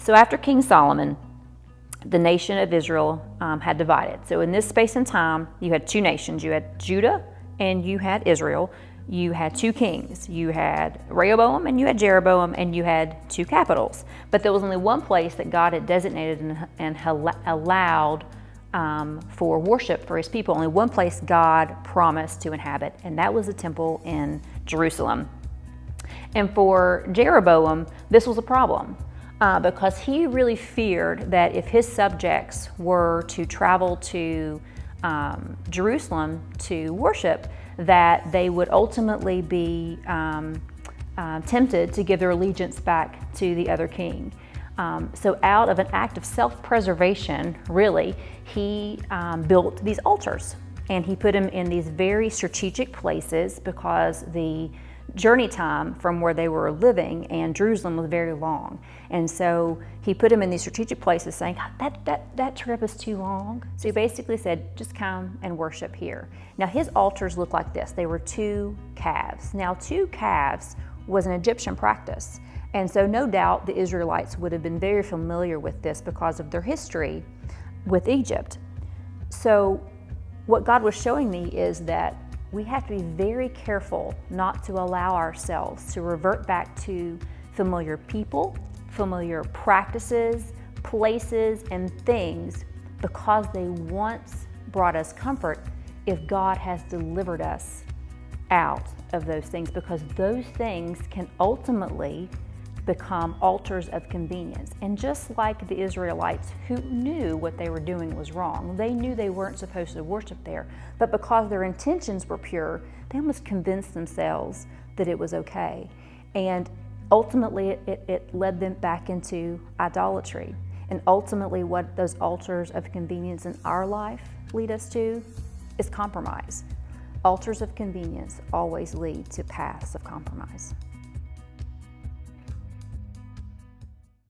So after King Solomon, the nation of Israel had divided. So in this space and time, you had two nations. You had Judah and you had Israel. You had two kings. You had Rehoboam and you had Jeroboam, and you had two capitals. But there was only one place that God had designated and allowed for worship for his people. Only one place God promised to inhabit, and that was the temple in Jerusalem. And for Jeroboam, this was a problem because he really feared that if his subjects were to travel to Jerusalem to worship, that they would ultimately be tempted to give their allegiance back to the other king. So out of an act of self-preservation, really, he built these altars, and he put them in these very strategic places because the journey time from where they were living and Jerusalem was very long. And so he put them in these strategic places, saying, that trip is too long. So he basically said, just come and worship here. Now his altars looked like this. They were two calves. Now two calves was an Egyptian practice. And so no doubt the Israelites would have been very familiar with this because of their history with Egypt. So what God was showing me is that we have to be very careful not to allow ourselves to revert back to familiar people, familiar practices, places, and things because they once brought us comfort if God has delivered us out of those things, because those things can ultimately become altars of convenience. And just like the Israelites who knew what they were doing was wrong, they knew they weren't supposed to worship there, but because their intentions were pure, they almost convinced themselves that it was okay. And ultimately it led them back into idolatry. And ultimately what those altars of convenience in our life lead us to is compromise. Altars of convenience always lead to paths of compromise.